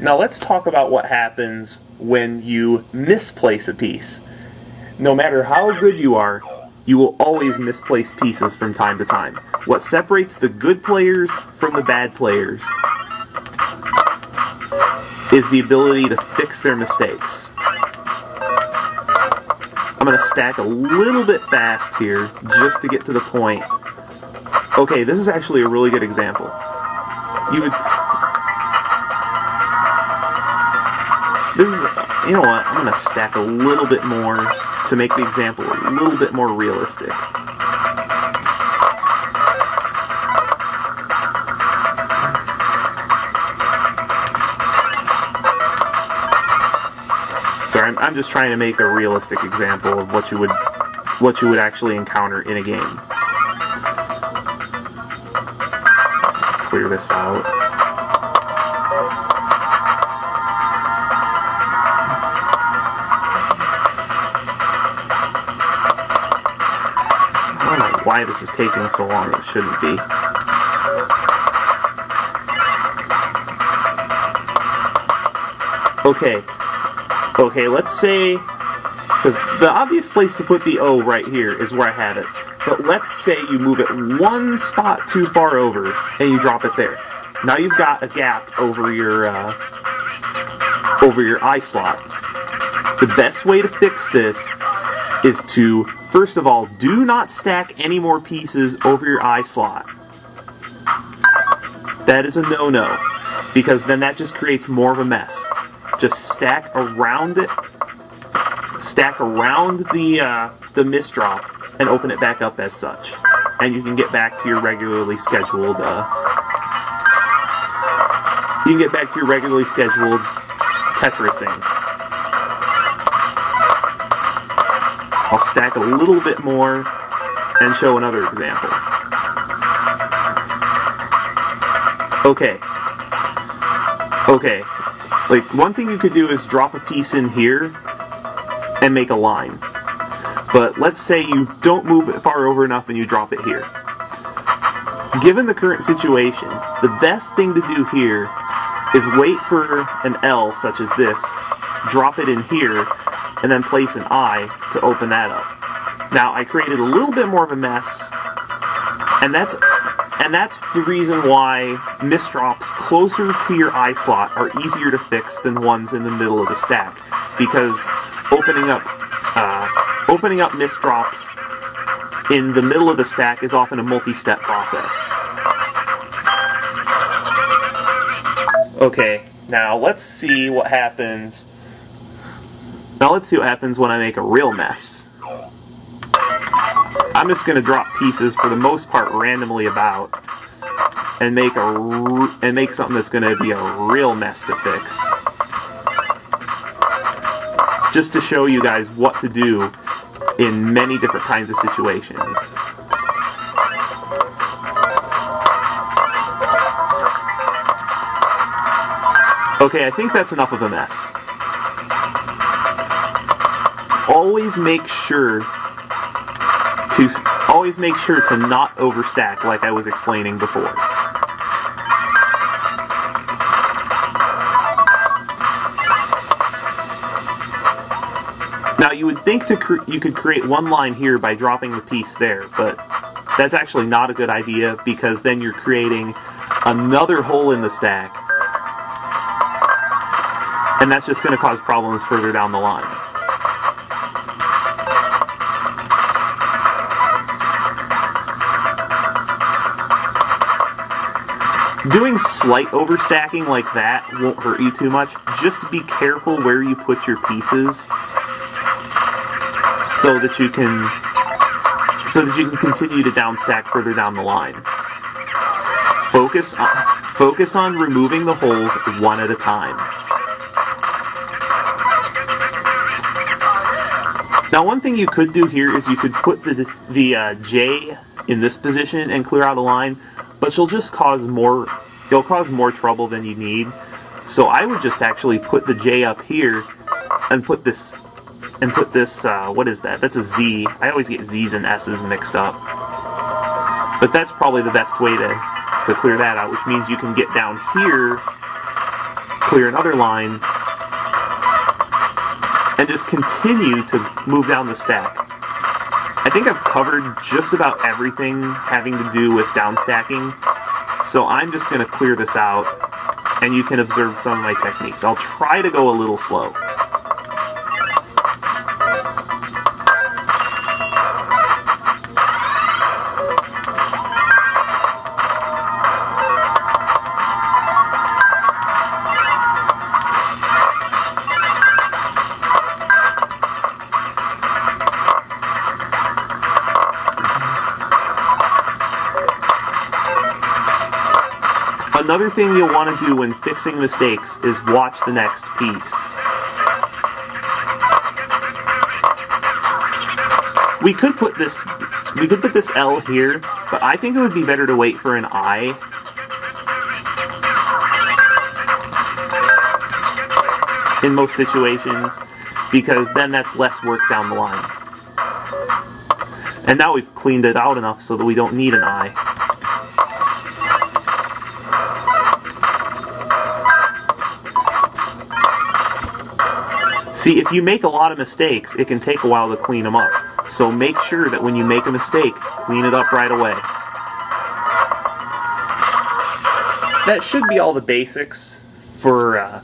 Now let's talk about what happens when you misplace a piece. No matter how good you are, you will always misplace pieces from time to time. What separates the good players from the bad players is the ability to fix their mistakes. I'm going to stack a little bit fast here just to get to the point. Okay, this is actually a really good example. You know what, I'm going to stack a little bit more to make the example a little bit more realistic. Sorry, I'm just trying to make a realistic example of what you would actually encounter in a game. Clear this out. I don't know why this is taking so long. It shouldn't be. Okay, let's say, because the obvious place to put the O right here is where I had it, but let's say you move it one spot too far over and you drop it there. Now you've got a gap over your eye slot. The best way to fix this is to, first of all, do not stack any more pieces over your eye slot. That is a no-no, because then that just creates more of a mess. Just stack around it, stack around the misdrop, and open it back up as such. And you can get back to your regularly scheduled, Tetrising. I'll stack a little bit more and show another example. Okay. Like, one thing you could do is drop a piece in here and make a line. But let's say you don't move it far over enough and you drop it here. Given the current situation, the best thing to do here is wait for an L such as this, drop it in here, and then place an I to open that up. Now, I created a little bit more of a mess, and that's the reason why misdrops closer to your eye slot are easier to fix than ones in the middle of the stack, because opening up misdrops in the middle of the stack is often a multi-step process. Okay, now let's see what happens. When I make a real mess. I'm just going to drop pieces for the most part randomly about and make something that's going to be a real mess to fix. Just to show you guys what to do in many different kinds of situations. Okay, I think that's enough of a mess. Always make sure to not overstack, like I was explaining before. Now, you would think you could create one line here by dropping the piece there, but that's actually not a good idea, because then you're creating another hole in the stack, and that's just going to cause problems further down the line. Doing slight overstacking like that won't hurt you too much. Just be careful where you put your pieces so that you can continue to downstack further down the line. Focus on removing the holes one at a time. Now, one thing you could do here is you could put the J in this position and clear out a line, but you'll cause more trouble than you need. So I would just actually put the J up here and put this, what is that? That's a Z. I always get Z's and S's mixed up. But that's probably the best way to clear that out, which means you can get down here clear another line, and just continue to move down the stack. I think I've covered just about everything having to do with down stacking, so I'm just going to clear this out, and you can observe some of my techniques. I'll try to go a little slow. Another thing you'll want to do when fixing mistakes is watch the next piece. We could put this L here, but I think it would be better to wait for an I. In most situations, because then that's less work down the line. And now we've cleaned it out enough so that we don't need an I. See, if you make a lot of mistakes, it can take a while to clean them up. So make sure that when you make a mistake, clean it up right away. That should be all the basics for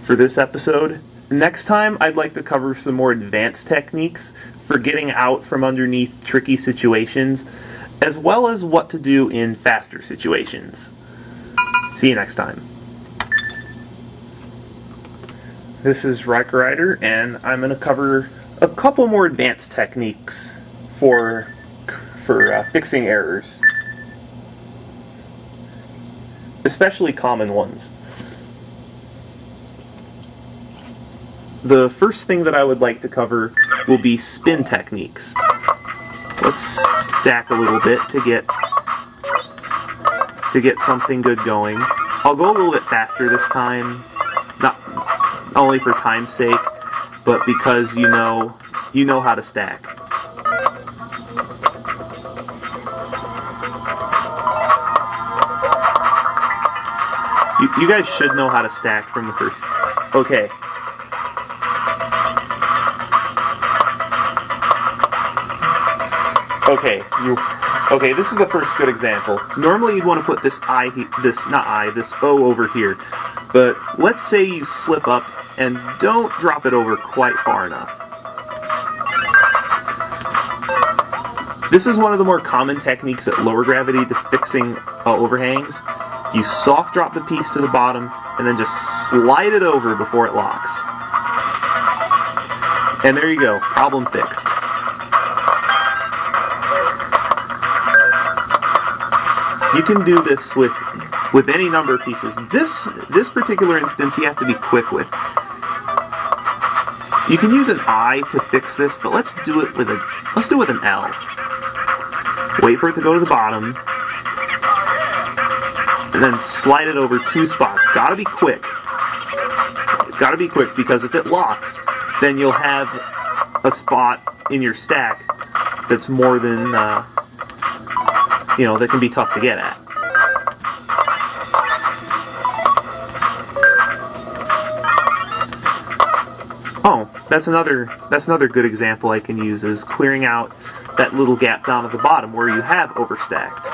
this episode. Next time, I'd like to cover some more advanced techniques for getting out from underneath tricky situations, as well as what to do in faster situations. See you next time. This is Riker Rider, and I'm going to cover a couple more advanced techniques for fixing errors. Especially common ones. The first thing that I would like to cover will be spin techniques. Let's stack a little bit to get something good going. I'll go a little bit faster this time, not only for time's sake, but because you know how to stack. You guys should know how to stack from the first. Okay. Okay, this is the first good example. Normally you'd want to put this this O over here. But let's say you slip up and don't drop it over quite far enough. This is one of the more common techniques at lower gravity to fixing overhangs. You soft drop the piece to the bottom and then just slide it over before it locks. And there you go, problem fixed. You can do this with any number of pieces. This particular instance you have to be quick with. You can use an I to fix this, but let's do it with an L. Wait for it to go to the bottom, and then slide it over 2 spots. Gotta be quick. Gotta be quick, because if it locks, then you'll have a spot in your stack that's more than that can be tough to get at. Oh, that's another good example I can use, is clearing out that little gap down at the bottom where you have overstacked.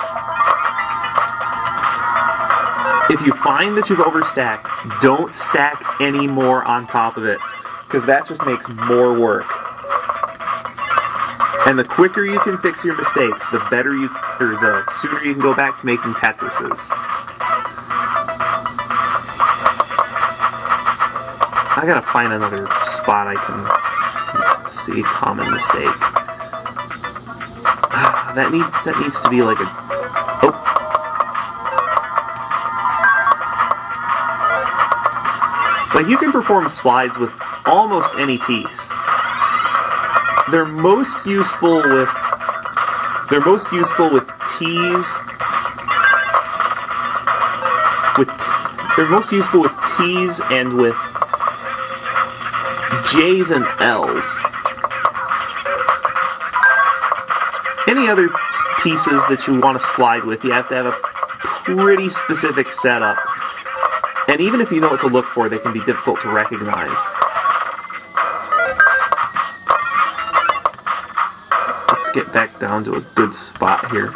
If you find that you've overstacked, don't stack any more on top of it, because that just makes more work. And the quicker you can fix your mistakes, the sooner you can go back to making Tetrises. I gotta find another spot I can see common mistake. That needs to be like a... Oh. Like, you can perform slides with almost any piece. They're most useful with T's. They're most useful with T's and with J's and L's. Any other pieces that you want to slide with, you have to have a pretty specific setup. And even if you know what to look for, they can be difficult to recognize. Let's get back down to a good spot here.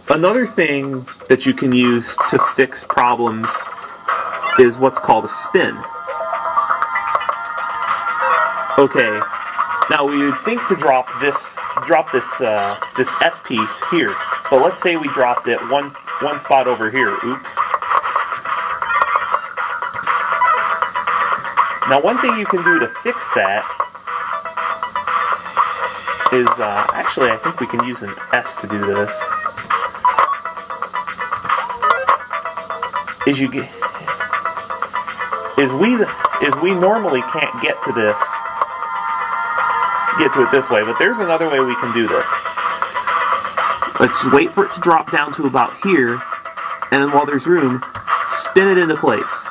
Another thing that you can use to fix problems is what's called a spin. Okay, now we would think to drop this S piece here, but let's say we dropped it one spot over here. Oops. Now, one thing you can do to fix that is actually, I think we can use an S to do this. We normally can't get to it this way, but there's another way we can do this. Let's wait for it to drop down to about here, and then while there's room, spin it into place.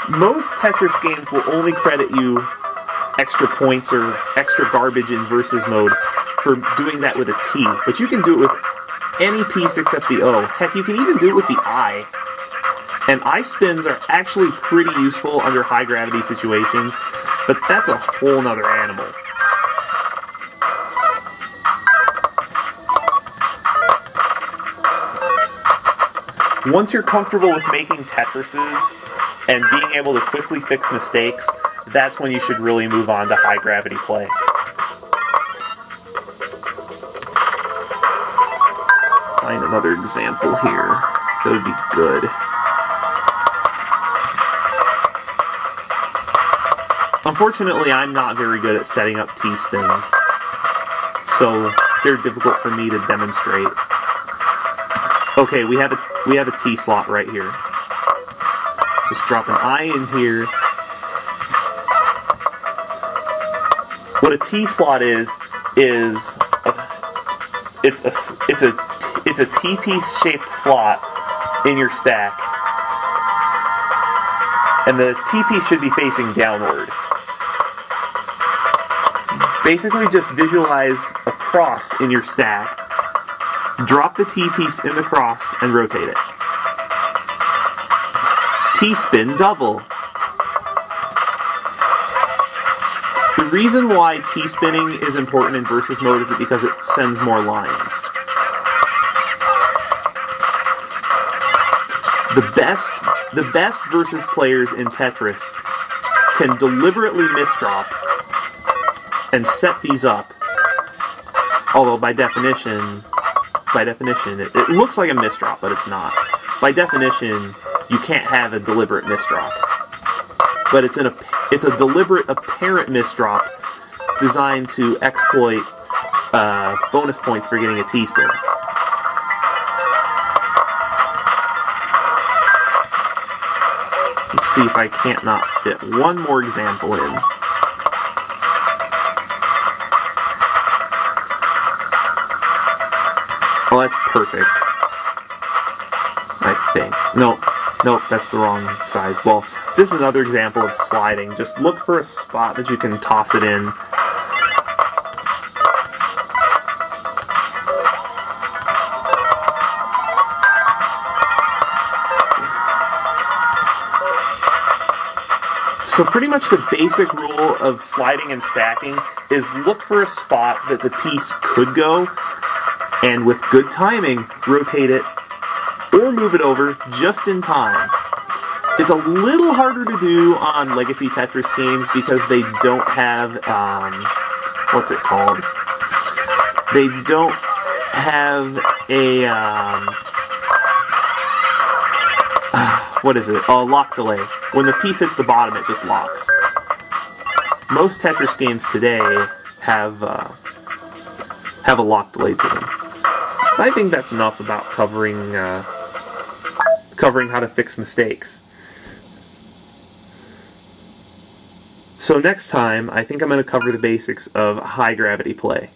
Most Tetris games will only credit you extra points or extra garbage in versus mode for doing that with a T, but you can do it with any piece except the O. Heck, you can even do it with the I. And I spins are actually pretty useful under high gravity situations, but that's a whole nother animal. Once you're comfortable with making Tetrises and being able to quickly fix mistakes, that's when you should really move on to high gravity play. Let's find another example here. That would be good. Unfortunately, I'm not very good at setting up T-spins, so they're difficult for me to demonstrate. Okay, we have a T slot right here. Just drop an I in here. What a T slot is it's a T-piece shaped slot in your stack, and the T-piece should be facing downward. Basically, just visualize a cross in your stack, drop the T-piece in the cross, and rotate it. T-spin double. The reason why T-spinning is important in versus mode is because it sends more lines. The best versus players in Tetris can deliberately misdrop and set these up. Although by definition, it looks like a misdrop, but it's not. By definition, you can't have a deliberate misdrop. But it's a deliberate apparent misdrop designed to exploit bonus points for getting a T-spin. Let's see if I can't not fit one more example in. Oh, that's perfect. I think. Nope, that's the wrong size. Well, this is another example of sliding. Just look for a spot that you can toss it in. So pretty much the basic rule of sliding and stacking is look for a spot that the piece could go, and with good timing, rotate it or move it over just in time. It's a little harder to do on Legacy Tetris games because they don't have, what's it called? They don't have a, what is it? A lock delay. When the piece hits the bottom, it just locks. Most Tetris games today have a lock delay to them. I think that's enough about covering how to fix mistakes. So next time, I think I'm going to cover the basics of high gravity play.